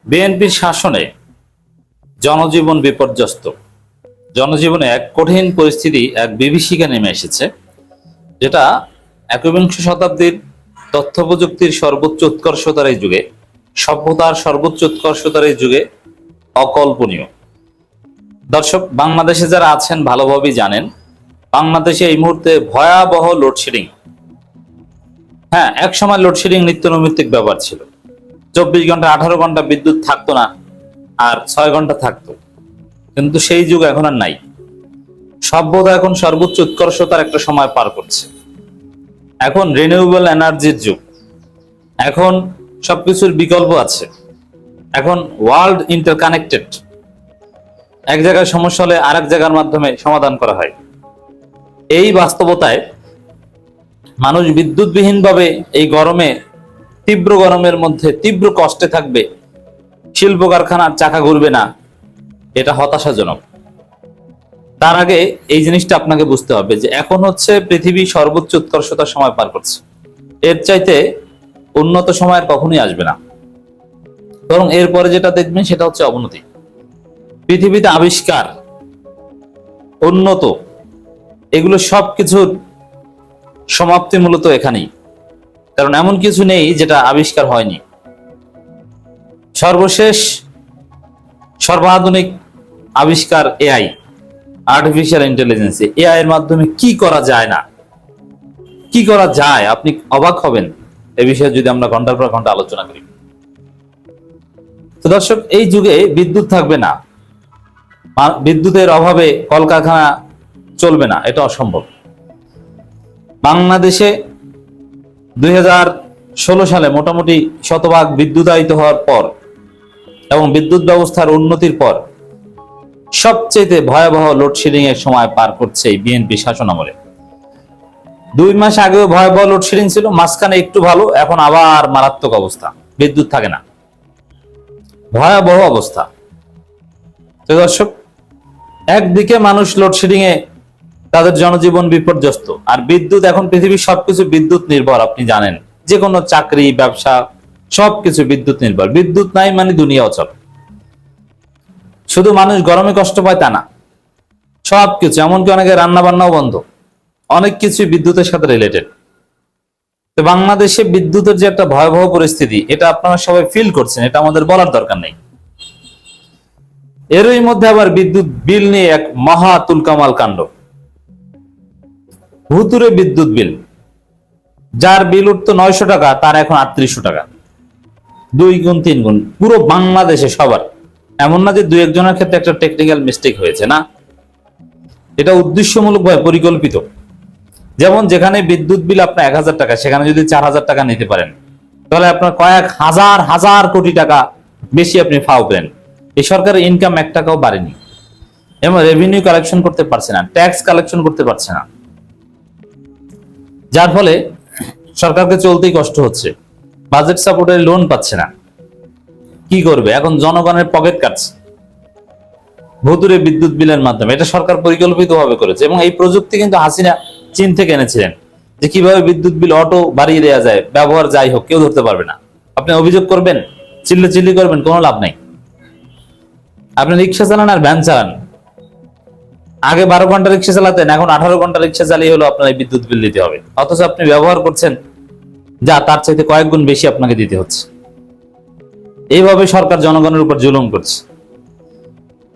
বিএনপির শাসনে জনজীবন বিপর্যস্ত। জনজীবনে এক কঠিন পরিস্থিতি, এক বিভীষিকা নেমে এসেছে, যেটা একবিংশ শতাব্দীর তথ্য প্রযুক্তির সর্বোচ্চ উৎকর্ষতার এই যুগে, সভ্যতার সর্বোচ্চ উৎকর্ষতার এই যুগে অকল্পনীয়। দর্শক, বাংলাদেশে যারা আছেন ভালোভাবেই জানেন, বাংলাদেশে এই মুহূর্তে ভয়াবহ লোডশেডিং। হ্যাঁ, এক সময় লোডশেডিং নিত্য নৈমিত্তিক ব্যাপার ছিল। 24 ঘন্টা 18 ঘন্টা বিদ্যুৎ থাকতো না, আর 6 ঘন্টা থাকতো, কিন্তু সেই যুগ এখন আর নাই। সভ্যতা এখন সর্বোচ্চ উৎকর্ষতার একটা সময় পার করছে। এখন রিনিউয়েবল এনার্জির যুগ, এখন সবকিছুর বিকল্প আছে, এখন ওয়ার্ল্ড ইন্টারকানেক্টেড। এক জায়গায় সমস্যা হলে আরেক জায়গার মাধ্যমে সমাধান করা হয়। এই বাস্তবতায় মানুষ বিদ্যুৎবিহীন ভাবে এই গরমে, তীব্র গরমের মধ্যে তীব্র কষ্টে থাকবে, শিল্প কারখানার চাকা ঘুরবে না, এটা হতাশাজনক। তার আগে এই জিনিসটা আপনাকে বুঝতে হবে যে এখন হচ্ছে পৃথিবী সর্বোচ্চ উৎকর্ষতার সময় পার করছে। এর চাইতে উন্নত সময় আর কখনোই আসবে না, বরং এরপরে যেটা দেখবেন সেটা হচ্ছে অবনতি। পৃথিবীতে আবিষ্কার, উন্নত, এগুলো সবকিছুর সমাপ্তি মূলত এখানেই। কারণ এমন কিছু নেই যেটা আবিষ্কার হয়নি। সর্বশেষ সর্বাধুনিক আবিষ্কার এআই, আর্টিফিশিয়াল ইন্টেলিজেন্স। এআই এর মাধ্যমে কি করা যায় না, কি করা যায়, আপনি অবাক হবেন এ বিষয়ে যদি আমরা ঘন্টার পর ঘন্টা আলোচনা করি। তো দর্শক, এই যুগে বিদ্যুৎ থাকবে না, বিদ্যুতের অভাবে কলকারখানা চলবে না, এটা অসম্ভব। বাংলাদেশে 2016 সালে মোটামুটি শতভাগ বিদ্যুতায়িত হওয়ার পর এবং বিদ্যুৎ ব্যবস্থার উন্নতির পর সবচেয়ে ভয়াবহ লোডশেডিং এর সময় পার করছে এই বিএনপি শাসন আমলে। 2 মাস আগেও ভয়াবহ লোডশেডিং ছিল, মাঝখানে একটু ভালো, এখন আবার মারাত্মক অবস্থা, বিদ্যুৎ থাকে না, ভয়াবহ অবস্থা। তো দর্শক, একদিকে মানুষ লোডশেডিং এ তাদের জনজীবন বিপর্যস্ত, আর বিদ্যুৎ, এখন পৃথিবীর সবকিছু বিদ্যুৎ নির্ভর। আপনি জানেন, যে কোনো চাকরি, ব্যবসা, সবকিছু বিদ্যুৎ নির্ভর। বিদ্যুৎ নাই মানে দুনিয়া অচল। শুধু মানুষ গরমে কষ্ট পায় তা না, সবকিছু, এমনকি অনেকে রান্না বান্নাও বন্ধ, অনেক কিছু বিদ্যুতের সাথে রিলেটেড। তো বাংলাদেশে বিদ্যুতের যে একটা ভয়াবহ পরিস্থিতি, এটা আপনারা সবাই ফিল করছেন, এটা আমাদের বলার দরকার নেই। এরই মধ্যে আবার বিদ্যুৎ বিল নিয়ে এক মহা তুলকামাল কাণ্ড। ভুতুরে বিদ্যুৎ বিল, যার বিল উঠতো 900 টাকা, তার এখন 3800 টাকা, 2 গুণ 3 গুণ। পুরো বাংলাদেশে সবার, এমন না যে 2-1 জনের ক্ষেত্রে একটা টেকনিক্যাল মিস্টেক হয়েছে, না, এটা উদ্দেশ্যমূলকভাবে পরিকল্পিত। যেমন যেখানে বিদ্যুৎ বিল আপনার 1000 টাকা, সেখানে যদি 4000 টাকা নিতে পারেন, তাহলে আপনার কয়েক হাজার হাজার কোটি টাকা বেশি আপনি ফাও পেলেন। এই সরকারের ইনকাম 1 টাকাও বাড়েনি, এবং রেভিনিউ কালেকশন করতে পারছে না, ট্যাক্স কালেকশন করতে পারছে না, যার ফলে সরকারকে চলতেই কষ্ট হচ্ছে, বাজেট সাপোর্টের লোন পাচ্ছে না। কি করবে এখন? জনগণের পকেট কাটছে ভুতুরে বিদ্যুৎ বিলের মাধ্যমে। এটা সরকার পরিকল্পিতভাবে করেছে, এবং এই প্রযুক্তি কিন্তু হাসিনা চীন থেকে এনেছিলেন, যে কিভাবে বিদ্যুৎ বিল অটো বাড়িয়ে দেওয়া যায়, ব্যবহার যাই হোক, কেউ ধরতে পারবে না। আপনি অভিযোগ করবেন, চিল্লি করবেন, কোনো লাভ নাই। আপনি রিক্সা চালান আর ভ্যান চালান, আগে 12 ঘন্টা রিক্সা চালাতেন, এখন 18 ঘন্টা রিক্সা চালিয়ে হলো আপনার এই বিদ্যুৎ বিল দিতে হবে, অথচ আপনি ব্যবহার করছেন যা তার চাইতে কয়েক গুণ বেশি আপনাকে দিতে হচ্ছে। এইভাবে সরকার জনগণের উপর জুলুম করছে।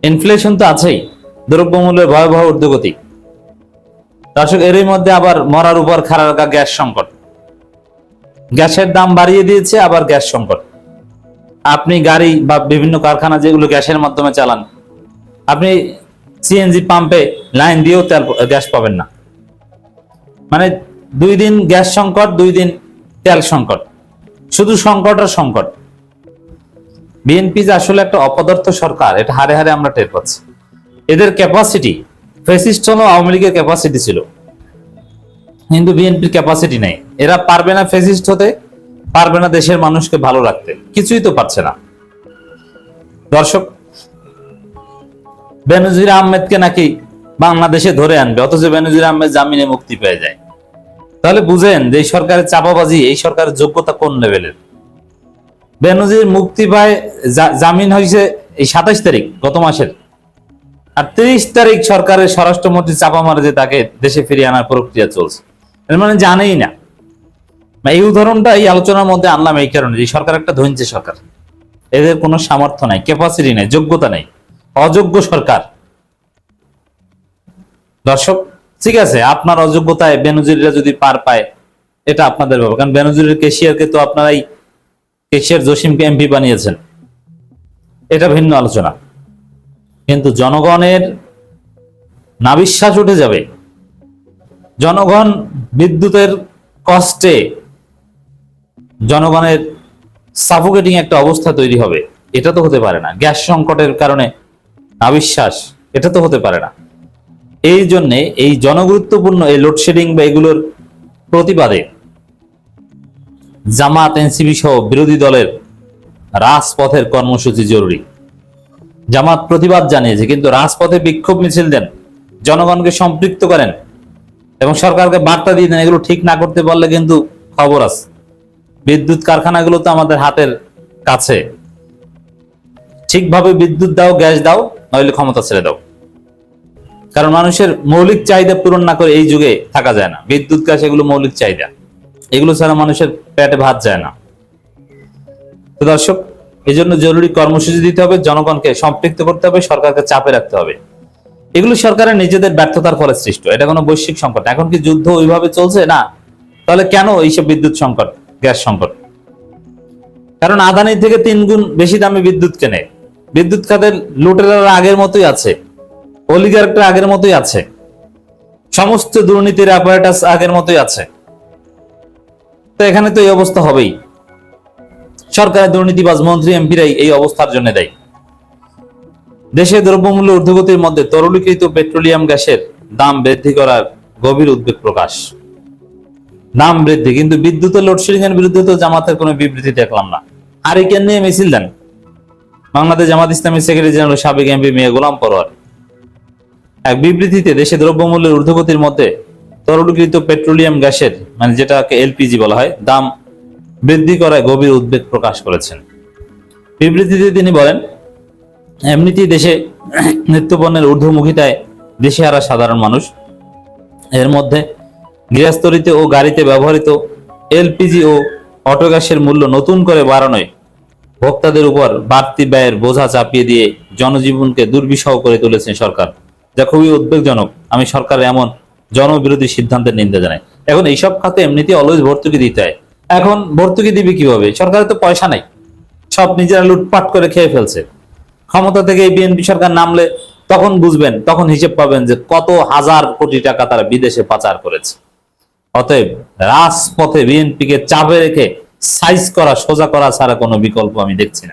ইনফ্লেশন তো আছেই, দ্রব্যমূল্যের ভয়াবহ ঊর্ধ্বগতি। দর্শক, এরই মধ্যে আবার মরার উপর খাড়া রাখা গ্যাস সংকট, গ্যাসের দাম বাড়িয়ে দিয়েছে, আবার গ্যাস সংকট। আপনি গাড়ি বা বিভিন্ন কারখানা যেগুলো গ্যাসের মাধ্যমে চালান, আপনি সিএনজি পাম্পে লাইন দিয়েও গ্যাস পাবেন না। মানে 2 দিন গ্যাস সংকট, 2 দিন তেল সংকট, শুধু সংকট আর সংকট। বিএনপি যে আসলে একটা অপদার্থ সরকার, এটা হারে হারে আমরা টের পাচ্ছি। এদের ক্যাপাসিটি, ফ্যাসিস্ট হলো আওয়ামী লীগের ক্যাপাসিটি ছিল, কিন্তু বিএনপির ক্যাপাসিটি নেই। এরা পারবে না ফ্যাসিস্ট হতে, পারবে না দেশের মানুষকে ভালো রাখতে, কিছুই তো পারছে না। দর্শক, বেনজির আহমেদকে নাকি বাংলাদেশে ধরে আনবে, অথচ বেনজির আহমেদ জামিনে মুক্তি পেয়ে যায়। তাহলে বুঝেন যে এই সরকারের চাপাবাজি, এই সরকারের যোগ্যতা কোন লেভেলের। বেনজির মুক্তি পায়, জামিন হয়েছে এই 27 তারিখ গত মাসের, আর 30 তারিখ সরকারের স্বরাষ্ট্রমন্ত্রী চাপা মারে যে তাকে দেশে ফিরিয়ে আনার প্রক্রিয়া চলছে। এর মানে জানেই না। এই উদাহরণটা এই আলোচনার মধ্যে আনলাম এই কারণে যে সরকার একটা ধৈর্য সরকার, এদের কোনো সামর্থ্য নাই, ক্যাপাসিটি নাই, যোগ্যতা নাই, অযোগ্য সরকার। দর্শক, ঠিক আছে, আপনার অযোগ্যতায় বেনজিরা যদি পার পায় এটা আপনাদের ব্যাপার, কারণ বেনজিরের কেশিয়ারকে তো আপনারাই, কেশিয়ার জসিমকে এমপি বানিয়েছেন, এটা ভিন্ন আলোচনা। কিন্তু জনগণের নাবিশ্বাস উঠে যাবে, জনগণ বিদ্যুতের কষ্টে জনগণের সাফোকেটিং একটা অবস্থা তৈরি হবে, এটা তো হতে পারে না। গ্যাস সংকটের কারণে নাবিশ্বাস, এটা তো হতে পারে না। এই জন্যে এই জনগুরুত্বপূর্ণ এই লোডশেডিং বা এগুলোর প্রতিবাদে জামাত, এনসিপি সহ বিরোধী দলের রাজপথের কর্মসূচি জরুরি। জামাত প্রতিবাদ জানিয়েছে, কিন্তু রাজপথে বিক্ষোভ মিছিল দেন, জনগণকে সম্পৃক্ত করেন এবং সরকারকে বার্তা দিয়ে দেন। এগুলো ঠিক না করতে পারলে কিন্তু খবর আছে। বিদ্যুৎ কারখানাগুলো তো আমাদের হাতের কাছে, ঠিকভাবে বিদ্যুৎ দাও, গ্যাস দাও, নইলে ক্ষমতা ছেড়ে দাও। কারণ মানুষের মৌলিক চাহিদা পূরণ না করে এই যুগে থাকা যায় না। বিদ্যুৎ, গ্যাস এগুলো মৌলিক চাহিদা, এগুলো ছাড়া মানুষের পেটে ভাত যায় না। তো দর্শক, এই জন্য জরুরি কর্মসূচি দিতে হবে, জনগণকে সম্পৃক্ত করতে হবে, সরকারকে চাপে রাখতে হবে। এগুলো সরকারের নিজেদের ব্যর্থতার ফলে সৃষ্ট, এটা কোনো বৈশ্বিক সংকট। এখন কি যুদ্ধ ওইভাবে চলছে না? তাহলে কেন এইসব বিদ্যুৎ সংকট, গ্যাস সংকট? কারণ আদানি থেকে 3 গুণ বেশি দামে বিদ্যুৎ কেনে। বিদ্যুৎ খাতের লুটেরারা আগের মতোই আছে, অলিগাররা আগের মতোই আছে, সমস্ত দুর্নীতির অ্যাপারেটাস আগের মতোই আছে। তো এখানে তো এই অবস্থা হবেই। সরকারের দুর্নীতিবাজ মন্ত্রী, এমপিরাই এই অবস্থার জন্য দেয়। দেশে দ্রব্যমূল্য ঊর্ধ্বগতির মধ্যে তরলীকৃত পেট্রোলিয়াম গ্যাসের দাম বৃদ্ধি করার গভীর উদ্বেগ প্রকাশ। দাম বৃদ্ধি, কিন্তু বিদ্যুতের লোডশেডিং এর বিরুদ্ধে তো জামাতের কোনো বিবৃতি দেখলাম না। হারিকেন নিয়ে মিছিল দেন বাংলাদেশ জামাত ইসলামীর সেক্রেটারি জেনারেল সাবেক এমপি মিয়া গোলাম পরোয়ার। এক বিবৃতিতে দেশে দ্রব্যমূল্যের ঊর্ধ্বগতির মধ্যে তরলীকৃত পেট্রোলিয়াম গ্যাসের, মানে যেটাকে এলপিজি বলা হয়, দাম বৃদ্ধি করায় গভীর উদ্বেগ প্রকাশ করেছেন। বিবৃতিতে তিনি বলেন, এমনিতেই দেশে নিত্যপণ্যের ঊর্ধ্বমুখিতায় দিশেহারা সাধারণ মানুষ, এর মধ্যে গৃহস্থলিতে ও গাড়িতে ব্যবহৃত এলপিজি ও অটো গ্যাসের মূল্য নতুন করে বাড়ানোয় ভোক্তাদের উপর বাড়তি ব্যয়ের বোঝা চাপিয়ে দিয়ে জনজীবনকে দুর্বিষহ করে তুলেছেন সরকার, যা খুবই উদ্বেগজনক। আমি সরকারের এমন জনবিরোধী সিদ্ধান্তের নিন্দা জানাই। এখন এইসব খাতে এমনিতেই অলওয়েজ ভর্তুকি দিতে হয়। এখন ভর্তুকি দিবে কিভাবে? সরকারের তো পয়সা নাই, সব নিজেরা লুটপাট করে খেয়ে ফেলছে। ক্ষমতা থেকে এই বিএনপি সরকার নামলে তখন বুঝবেন, তখন হিসেব পাবেন যে কত হাজার কোটি টাকা তারা বিদেশে পাচার করেছে। অতএব রাজপথে বিএনপিকে চাপে রেখে সাইজ করা, সোজা করা ছাড়া কোনো বিকল্প আমি দেখছি না।